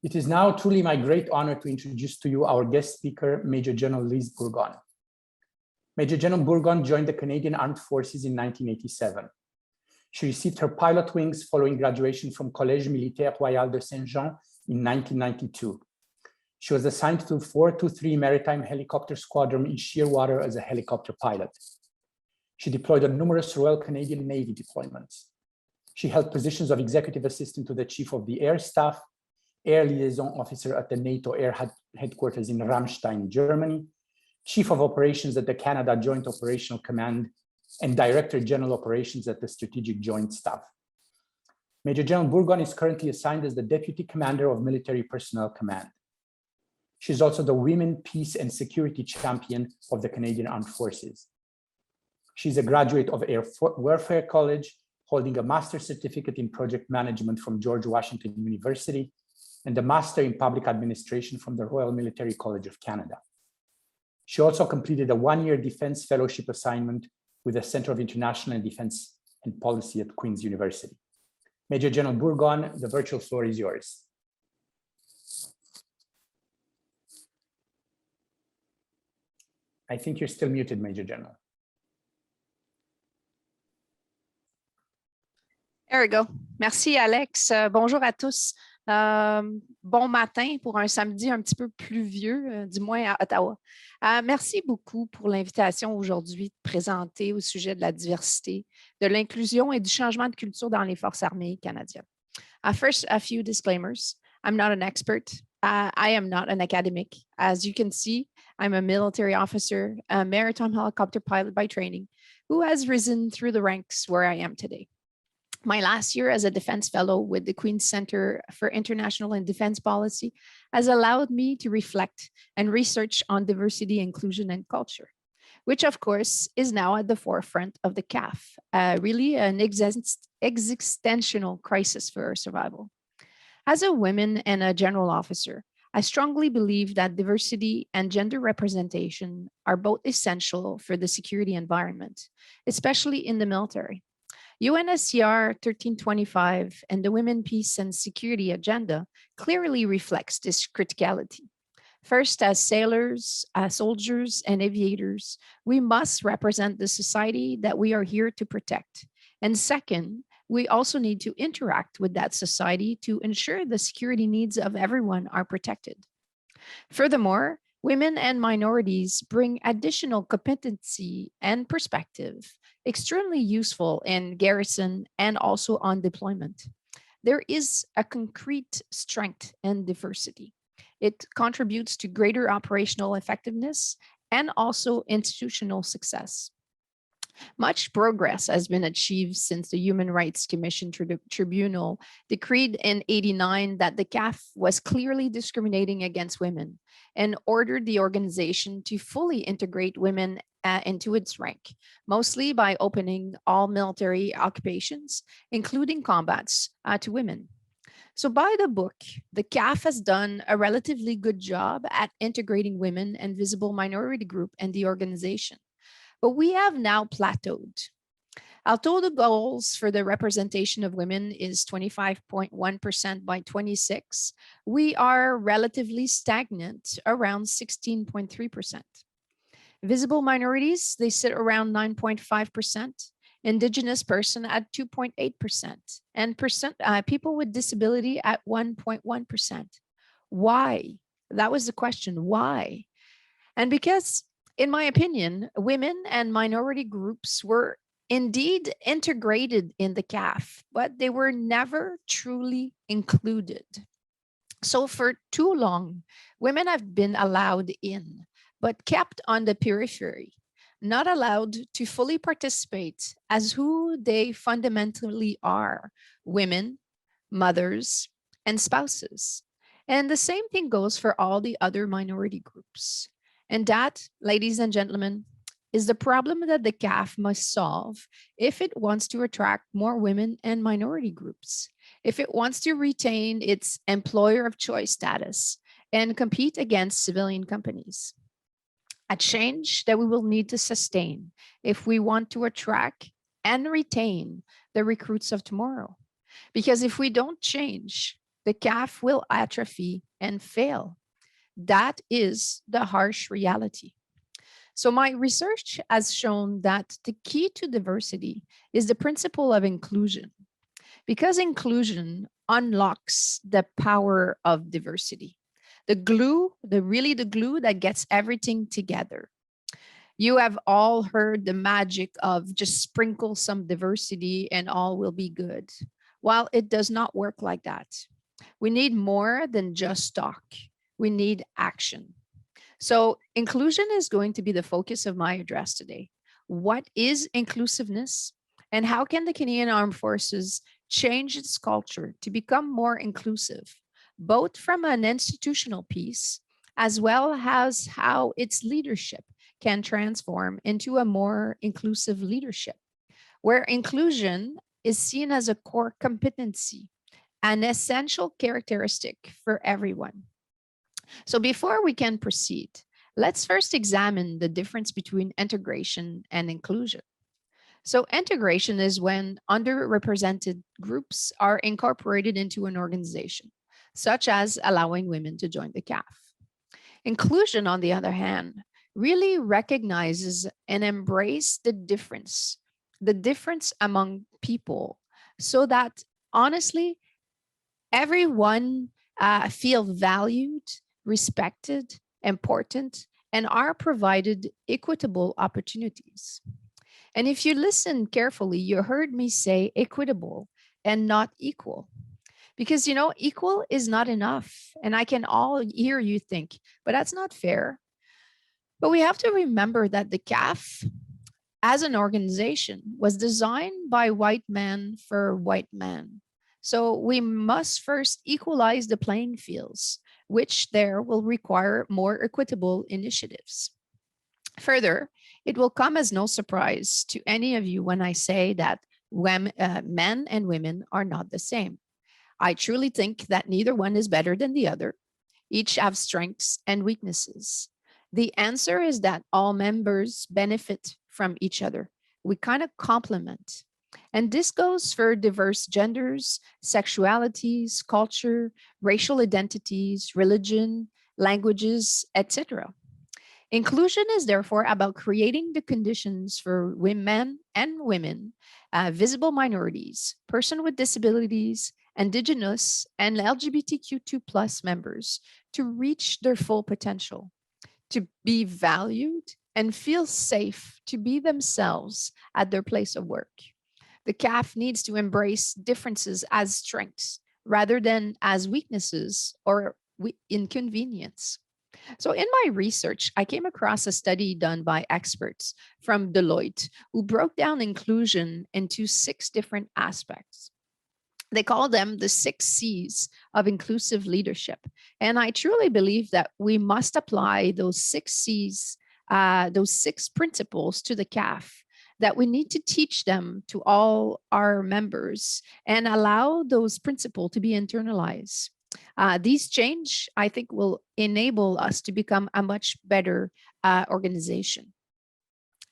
It is now truly my great honor to introduce to you our guest speaker, Major General Lise Bourgon. Major General Bourgon joined the Canadian Armed Forces in 1987. She received her pilot wings following graduation from Collège Militaire Royal de Saint-Jean in 1992. She was assigned to 423 Maritime Helicopter Squadron in Shearwater as a helicopter pilot. She deployed on numerous Royal Canadian Navy deployments. She held positions of Executive Assistant to the Chief of the Air Staff, Air Liaison Officer at the NATO Air Headquarters in Ramstein, Germany, Chief of Operations at the Canada Joint Operational Command, and Director General Operations at the Strategic Joint Staff. Major General Bourgon is currently assigned as the Deputy Commander of Military Personnel Command. She's also the Women, Peace and Security Champion of the Canadian Armed Forces. She's a graduate of Air Warfare College, holding a Master's Certificate in Project Management from George Washington University and a Master in Public Administration from the Royal Military College of Canada. She also completed a one-year Defense Fellowship assignment with the Center of International Defense and Policy at Queen's University. Major General Bourgon, the virtual floor is yours. I think you're still muted, Major General. There we go. Merci, Alex. Bonjour à tous. Bon matin pour un samedi un petit peu pluvieux, du moins à Ottawa. Merci beaucoup pour l'invitation aujourd'hui de présenter au sujet de la diversité, de l'inclusion et du changement de culture dans les forces armées canadiennes. First, a few disclaimers. I'm not an expert. I am not an academic. As you can see, I'm a military officer, a maritime helicopter pilot by training, who has risen through the ranks where I am today. My last year as a defense fellow with the Queen's Center for International and Defense Policy has allowed me to reflect and research on diversity, inclusion, and culture, which of course is now at the forefront of the CAF, really an existential crisis for our survival. As a woman and a general officer, I strongly believe that diversity and gender representation are both essential for the security environment, especially in the military. UNSCR 1325 and the Women, Peace and Security Agenda clearly reflects this criticality. First, as sailors, as soldiers, and aviators, we must represent the society that we are here to protect. And second, we also need to interact with that society to ensure the security needs of everyone are protected. Furthermore, women and minorities bring additional competency and perspective, extremely useful in garrison and also on deployment. There is a concrete strength in diversity. It contributes to greater operational effectiveness and also institutional success. Much progress has been achieved since the Human Rights Commission Tribunal decreed in '89 that the CAF was clearly discriminating against women and ordered the organization to fully integrate women into its rank, mostly by opening all military occupations, including combats, to women. So by the book, the CAF has done a relatively good job at integrating women and visible minority group in the organization. But we have now plateaued. Although the goals for the representation of women is 25.1% by 26, we are relatively stagnant around 16.3%. Visible minorities, they sit around 9.5%, Indigenous person at 2.8%, and people with disability at 1.1%. Why? That was the question, why? And because, in my opinion, women and minority groups were indeed integrated in the CAF, but they were never truly included. So for too long, women have been allowed in, but kept on the periphery, not allowed to fully participate as who they fundamentally are, women, mothers, and spouses. And the same thing goes for all the other minority groups. And that, ladies and gentlemen, is the problem that the CAF must solve if it wants to attract more women and minority groups, if it wants to retain its employer of choice status and compete against civilian companies. A change that we will need to sustain if we want to attract and retain the recruits of tomorrow. Because if we don't change, the calf will atrophy and fail. That is the harsh reality. So my research has shown that the key to diversity is the principle of inclusion, because inclusion unlocks the power of diversity. The glue, the glue that gets everything together. You have all heard the magic of just sprinkle some diversity and all will be good. While it does not work like that. We need more than just talk. We need action. So inclusion is going to be the focus of my address today. What is inclusiveness? And how can the Canadian Armed Forces change its culture to become more inclusive, both from an institutional piece as well as how its leadership can transform into a more inclusive leadership, where inclusion is seen as a core competency, an essential characteristic for everyone. So before we can proceed, let's first examine the difference between integration and inclusion. So integration is when underrepresented groups are incorporated into an organization, such as allowing women to join the CAF. Inclusion, on the other hand, really recognizes and embraces the difference among people, so that honestly, everyone feel valued, respected, important, and are provided equitable opportunities. And if you listen carefully, you heard me say equitable and not equal. Because, equal is not enough. And I can all hear you think, but that's not fair. But we have to remember that the CAF, as an organization, was designed by white men for white men. So we must first equalize the playing fields, which there will require more equitable initiatives. Further, it will come as no surprise to any of you when I say that men and women are not the same. I truly think that neither one is better than the other. Each have strengths and weaknesses. The answer is that all members benefit from each other. We kind of complement. And this goes for diverse genders, sexualities, culture, racial identities, religion, languages, etc. Inclusion is therefore about creating the conditions for women and women, visible minorities, persons with disabilities, Indigenous, and LGBTQ2+ members to reach their full potential, to be valued and feel safe to be themselves at their place of work. The CAF needs to embrace differences as strengths rather than as weaknesses or inconvenience. So in my research, I came across a study done by experts from Deloitte who broke down inclusion into 6 different aspects. They call them the 6 C's of inclusive leadership. And I truly believe that we must apply those 6 C's, those 6 principles to the CAF, that we need to teach them to all our members and allow those principles to be internalized. These change, I think, will enable us to become a much better organization.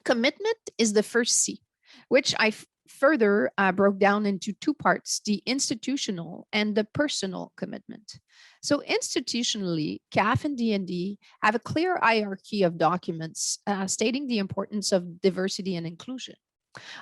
Commitment is the first C, which I further broke down into 2 parts, the institutional and the personal commitment. So institutionally, CAF and DND have a clear hierarchy of documents stating the importance of diversity and inclusion.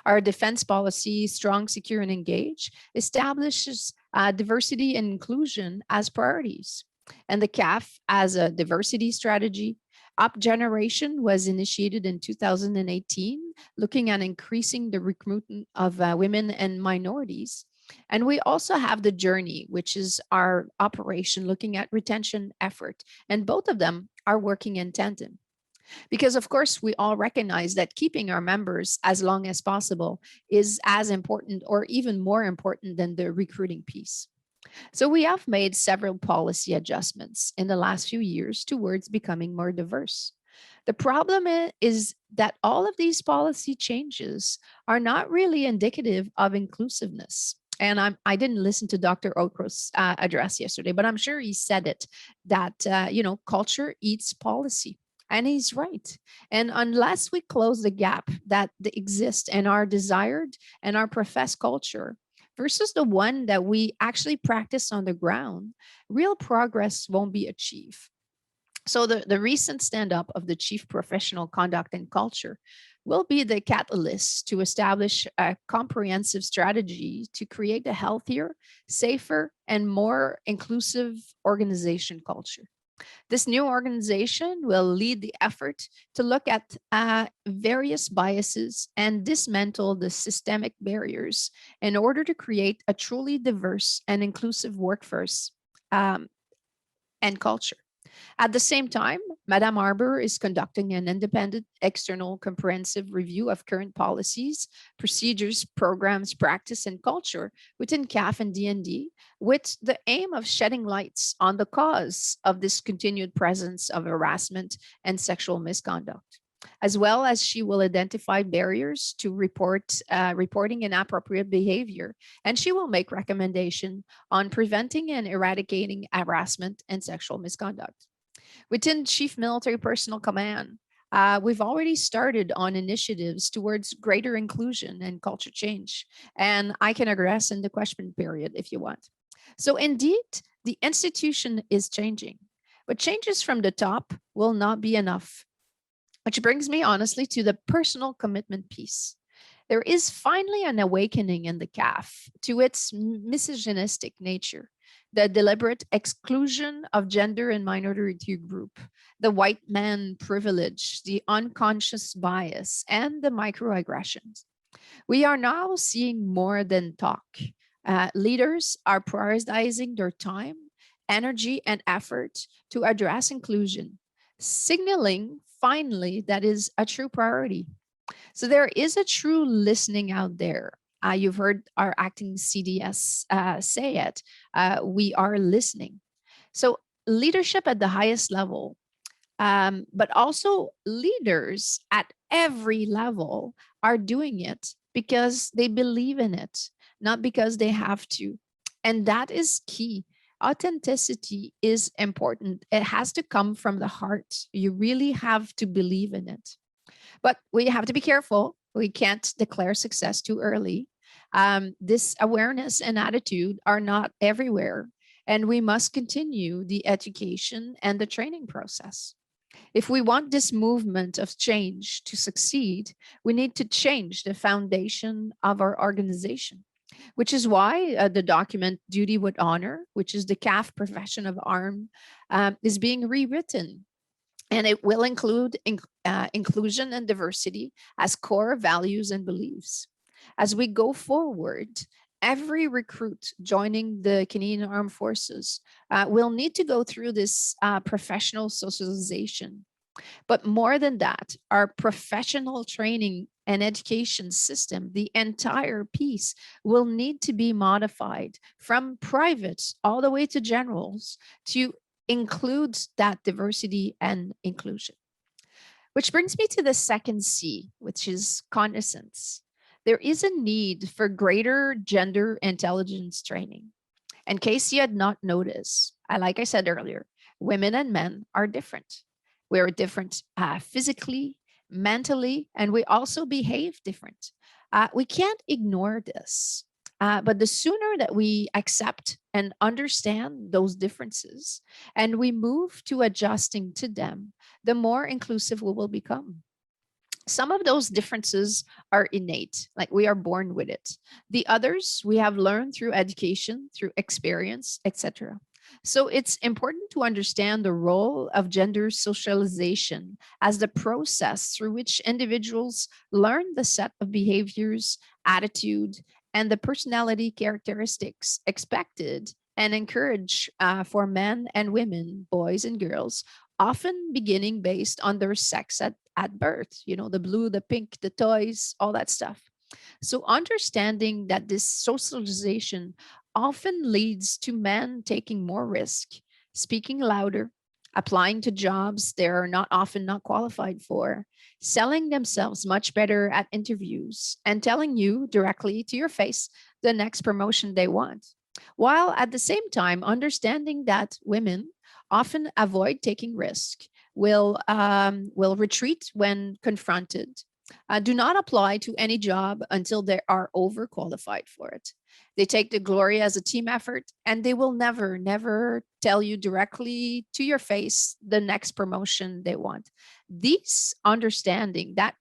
Our defense policy, Strong, Secure, and Engage, establishes diversity and inclusion as priorities. And the CAF as a diversity strategy. Up Generation was initiated in 2018, looking at increasing the recruitment of women and minorities. And we also have the Journey, which is our operation looking at retention effort. And both of them are working in tandem. Because of course, we all recognize that keeping our members as long as possible is as important or even more important than the recruiting piece. So we have made several policy adjustments in the last few years towards becoming more diverse. The problem is that all of these policy changes are not really indicative of inclusiveness. And I didn't listen to Dr. Okro's address yesterday, but I'm sure he said it, that, culture eats policy. And he's right. And unless we close the gap that exists in our desired and our professed culture, versus the one that we actually practice on the ground, real progress won't be achieved. So the recent stand-up of the Chief Professional Conduct and Culture will be the catalyst to establish a comprehensive strategy to create a healthier, safer, and more inclusive organization culture. This new organization will lead the effort to look at various biases and dismantle the systemic barriers in order to create a truly diverse and inclusive workforce and culture. At the same time, Madame Arbour is conducting an independent external comprehensive review of current policies, procedures, programs, practice, and culture within CAF and DND with the aim of shedding lights on the cause of this continued presence of harassment and sexual misconduct, as well as she will identify barriers to reporting inappropriate behavior, and she will make recommendation on preventing and eradicating harassment and sexual misconduct. Within Chief Military Personnel Command, we've already started on initiatives towards greater inclusion and culture change, and I can address in the question period if you want. So indeed, the institution is changing, but changes from the top will not be enough. Which brings me honestly to the personal commitment piece. There is finally an awakening in the CAF to its misogynistic nature, the deliberate exclusion of gender and minority group, the white man privilege, the unconscious bias, and the microaggressions. We are now seeing more than talk. Leaders are prioritizing their time, energy, and effort to address inclusion, signaling finally that is a true priority. So there is a true listening out there. You've heard our acting CDS say it. We are listening. So leadership at the highest level, but also leaders at every level are doing it because they believe in it, not because they have to. And that is key. Authenticity is important. It has to come from the heart. You really have to believe in it. But we have to be careful. We can't declare success too early. This awareness and attitude are not everywhere, and we must continue the education and the training process. If we want this movement of change to succeed, we need to change the foundation of our organization, which is why the document Duty with Honor, which is the CAF profession of arm, is being rewritten. And it will include inclusion and diversity as core values and beliefs. As we go forward, every recruit joining the Canadian Armed Forces will need to go through this professional socialization. But more than that, our professional training and education system, the entire piece, will need to be modified from privates all the way to generals to include that diversity and inclusion. Which brings me to the second C, which is cognizance. There is a need for greater gender intelligence training. In case you had not noticed, like I said earlier, women and men are different. We are different physically, mentally, and we also behave different. We can't ignore this. But the sooner that we accept and understand those differences and we move to adjusting to them, the more inclusive we will become. Some of those differences are innate, like we are born with it. The others we have learned through education, through experience, etc. So it's important to understand the role of gender socialization as the process through which individuals learn the set of behaviors, attitude, and the personality characteristics expected and encouraged for men and women, boys and girls, often beginning based on their sex at birth, you know, the blue, the pink, the toys, all that stuff. So understanding that this socialization often leads to men taking more risk, speaking louder, applying to jobs they're not often not qualified for, selling themselves much better at interviews, and telling you directly to your face the next promotion they want. While at the same time understanding that women often avoid taking risk, will retreat when confronted, do not apply to any job until they are overqualified for it. They take the glory as a team effort, and they will never tell you directly to your face the next promotion they want. These understanding, that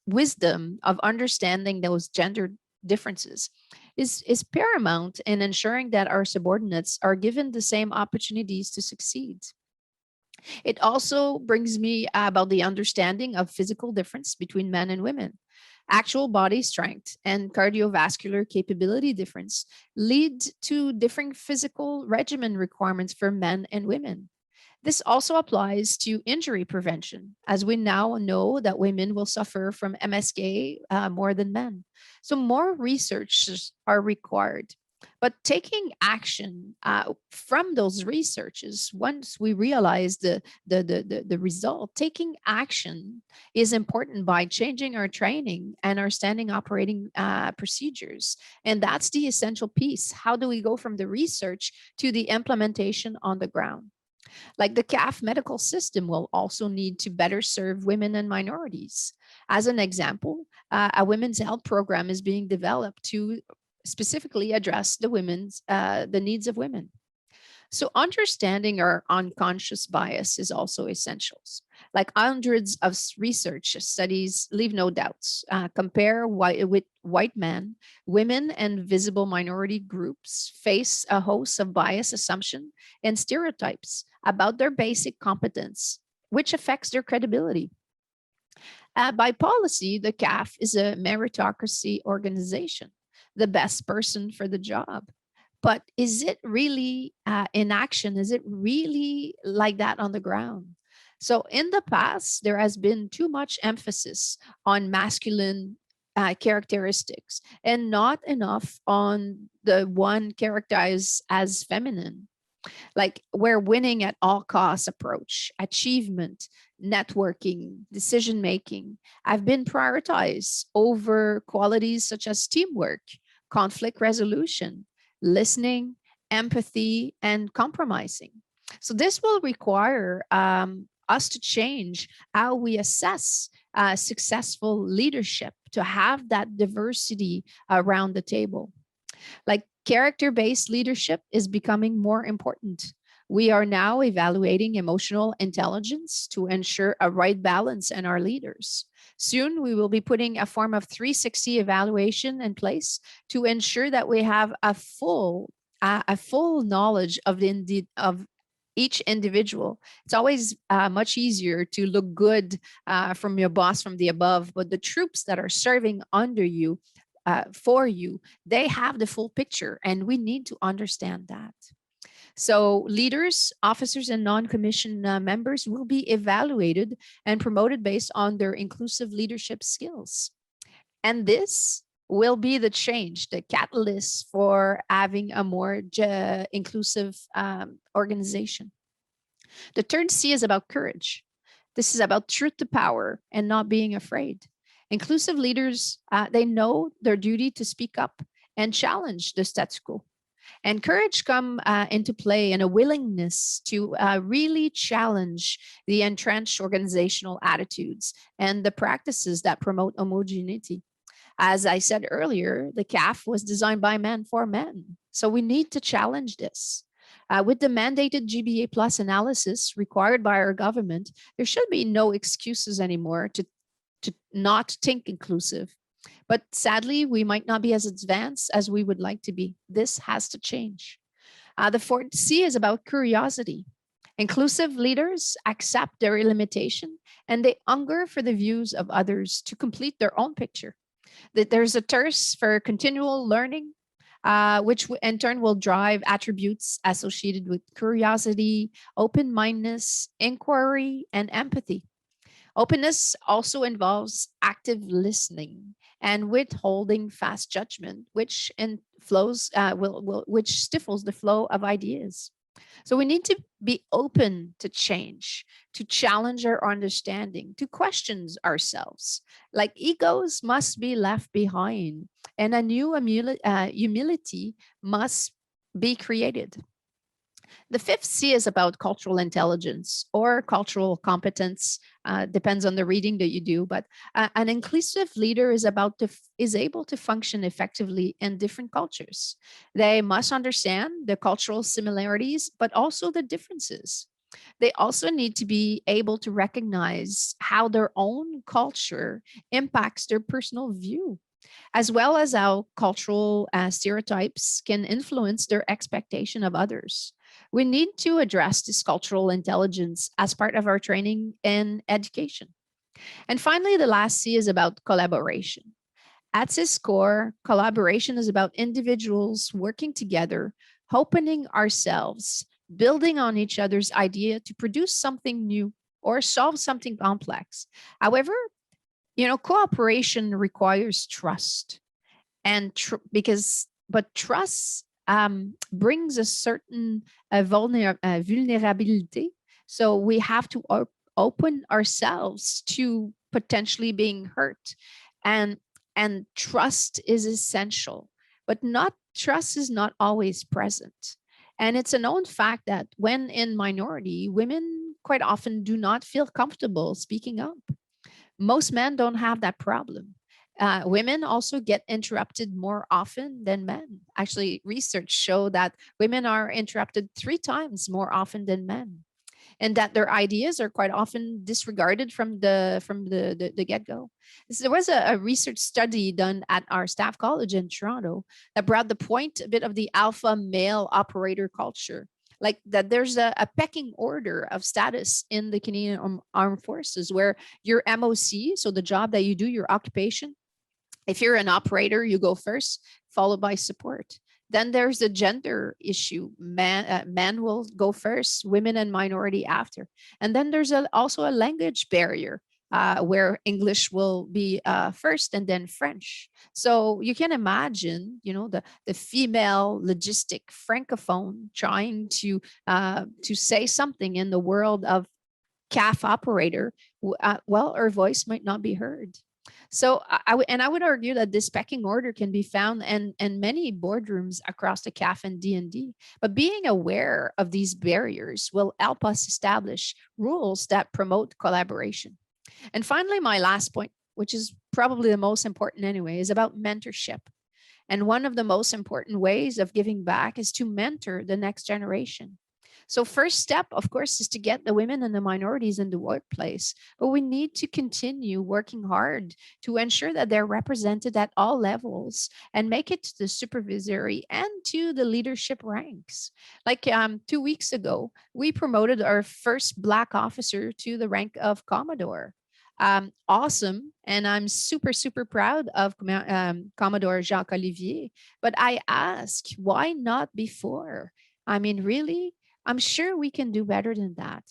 wisdom of understanding those gender differences is paramount in ensuring that our subordinates are given the same opportunities to succeed. It also brings me about the understanding of physical difference between men and women. Actual body strength and cardiovascular capability difference lead to different physical regimen requirements for men and women. This also applies to injury prevention, as we now know that women will suffer from MSK more than men. So more researches are required. But taking action from those researches, once we realize the result, taking action is important by changing our training and our standing operating procedures. And that's the essential piece. How do we go from the research to the implementation on the ground? Like the CAF medical system will also need to better serve women and minorities. As an example, a women's health program is being developed to specifically address the needs of women. So understanding our unconscious bias is also essential. Like hundreds of research studies leave no doubts. Compare with white men, women and visible minority groups face a host of bias assumption and stereotypes about their basic competence, which affects their credibility. By policy, the CAF is a meritocracy organization, the best person for the job. But is it really in action? Is it really like that on the ground? So in the past, there has been too much emphasis on masculine characteristics and not enough on the one characterized as feminine. Like we're winning at all costs approach, achievement, networking, decision making have been prioritized over qualities such as teamwork, conflict resolution, listening, empathy, and compromising. So this will require us to change how we assess successful leadership, to have that diversity around the table. Like character-based leadership is becoming more important. We are now evaluating emotional intelligence to ensure a right balance in our leaders. Soon, we will be putting a form of 360 evaluation in place to ensure that we have a full knowledge of each individual. It's always much easier to look good from your boss from the above, but the troops that are serving under you, for you, they have the full picture, and we need to understand that. So leaders, officers, and non-commissioned members will be evaluated and promoted based on their inclusive leadership skills. And this will be the change, the catalyst for having a more inclusive organization. The third C is about courage. This is about truth to power and not being afraid. Inclusive leaders, they know their duty to speak up and challenge the status quo. And courage come into play, and a willingness to really challenge the entrenched organizational attitudes and the practices that promote homogeneity. As I said earlier, the CAF was designed by men for men. So we need to challenge this. With the mandated GBA plus analysis required by our government, there should be no excuses anymore to not think inclusive. But sadly, we might not be as advanced as we would like to be. This has to change. The fourth C is about curiosity. Inclusive leaders accept their limitation and they hunger for the views of others to complete their own picture. That there's a thirst for continual learning, which in turn will drive attributes associated with curiosity, open-mindedness, inquiry, and empathy. Openness also involves active listening and withholding fast judgment, which which stifles the flow of ideas. So we need to be open to change, to challenge our understanding, to question ourselves. Like egos must be left behind, and a new humility must be created. The fifth C is about cultural intelligence or cultural competence. Depends on the reading that you do, but an inclusive leader is able to function effectively in different cultures. They must understand the cultural similarities, but also the differences. They also need to be able to recognize how their own culture impacts their personal view, as well as how cultural stereotypes can influence their expectation of others. We need to address this cultural intelligence as part of our training and education. And finally, the last C is about collaboration. At its core, collaboration is about individuals working together, opening ourselves, building on each other's idea to produce something new or solve something complex. However, cooperation requires trust, and but trust brings a certain vulnerability. So we have to open ourselves to potentially being hurt, and trust is essential, but not trust is not always present. And it's a known fact that when in minority, women quite often do not feel comfortable speaking up. Most men don't have that problem. Women also get interrupted more often than men. Actually, research show that women are interrupted 3 times more often than men, and that their ideas are quite often disregarded from the get-go. There was a research study done at our staff college in Toronto that brought the point a bit of the alpha male operator culture, like that there's a pecking order of status in the Canadian Armed Forces, where your MOC, so the job that you do, your occupation, if you're an operator, you go first, followed by support. Then there's the gender issue. Men will go first, women and minority after. And then there's also a language barrier, where English will be first and then French. So you can imagine, the female logistic francophone trying to say something in the world of CAF operator. Well, her voice might not be heard. So I would argue that this pecking order can be found in many boardrooms across the CAF and D&D. But being aware of these barriers will help us establish rules that promote collaboration. And finally, my last point, which is probably the most important anyway, is about mentorship. And one of the most important ways of giving back is to mentor the next generation. So first step, of course, is to get the women and the minorities in the workplace. But we need to continue working hard to ensure that they're represented at all levels and make it to the supervisory and to the leadership ranks. Like 2 weeks ago, we promoted our first Black officer to the rank of Commodore. Awesome. And I'm super, super proud of Commodore Jacques Olivier. But I ask, why not before? I mean, really? I'm sure we can do better than that.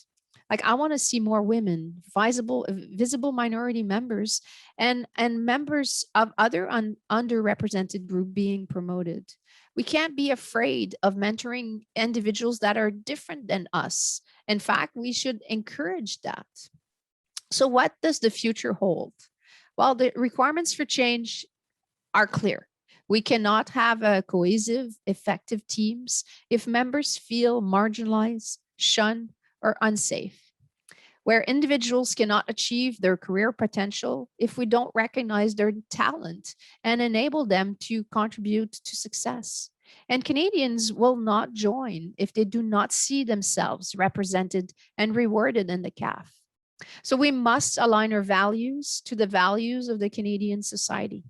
Like, I want to see more women, visible minority members, and members of other underrepresented group being promoted. We can't be afraid of mentoring individuals that are different than us. In fact, we should encourage that. So what does the future hold? Well, the requirements for change are clear. We cannot have a cohesive, effective teams if members feel marginalized, shunned, or unsafe. Where individuals cannot achieve their career potential if we don't recognize their talent and enable them to contribute to success. And Canadians will not join if they do not see themselves represented and rewarded in the CAF. So we must align our values to the values of the Canadian society,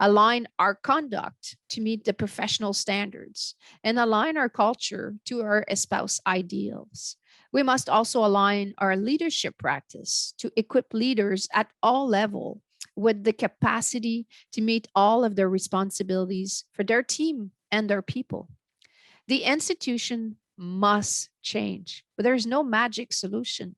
align our conduct to meet the professional standards, and align our culture to our espoused ideals. We must also align our leadership practice to equip leaders at all levels with the capacity to meet all of their responsibilities for their team and their people. The institution must change, but there's no magic solution.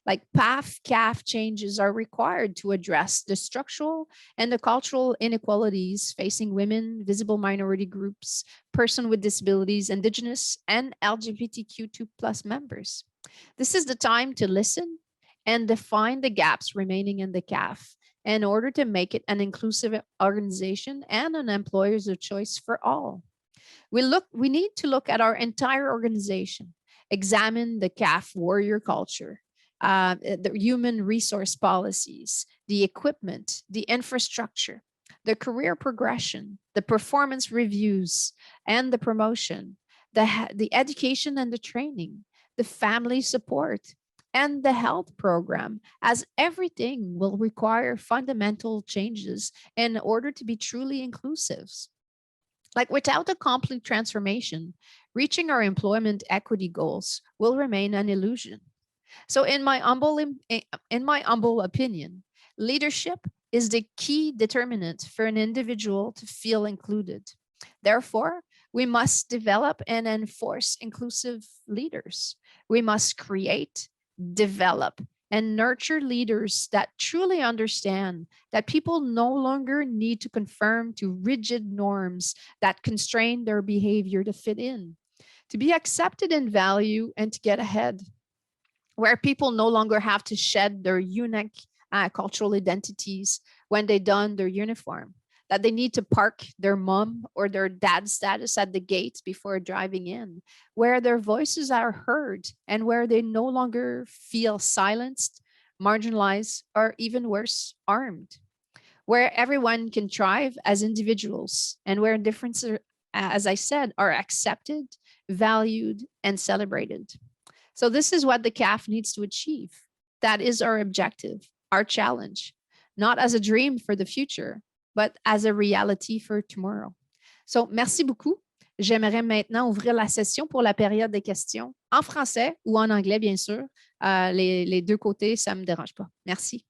Like PAF, CAF changes are required to address the structural and the cultural inequalities facing women, visible minority groups, persons with disabilities, Indigenous, and LGBTQ2 plus members. This is the time to listen and define the gaps remaining in the CAF in order to make it an inclusive organization and an employers of choice for all. We need to look at our entire organization examine the CAF warrior culture, the human resource policies, the equipment, the infrastructure, the career progression, the performance reviews and the promotion, the education and the training, the family support, and the health program, as everything will require fundamental changes in order to be truly inclusive. Like without a complete transformation, reaching our employment equity goals will remain an illusion. So in my humble opinion, leadership is the key determinant for an individual to feel included. Therefore, we must develop and enforce inclusive leaders. We must create, develop, and nurture leaders that truly understand that people no longer need to conform to rigid norms that constrain their behavior to fit in, to be accepted in value, and to get ahead, where people no longer have to shed their unique cultural identities when they don their uniform, that they need to park their mom or their dad status at the gate before driving in, where their voices are heard and where they no longer feel silenced, marginalized, or even worse, armed, where everyone can thrive as individuals and where differences, as I said, are accepted, valued, and celebrated. So this is what the CAF needs to achieve. That is our objective, our challenge, not as a dream for the future, but as a reality for tomorrow. So, merci beaucoup. J'aimerais maintenant ouvrir la session pour la période des questions en français ou en anglais, bien sûr. Les deux côtés, ça ne me dérange pas. Merci.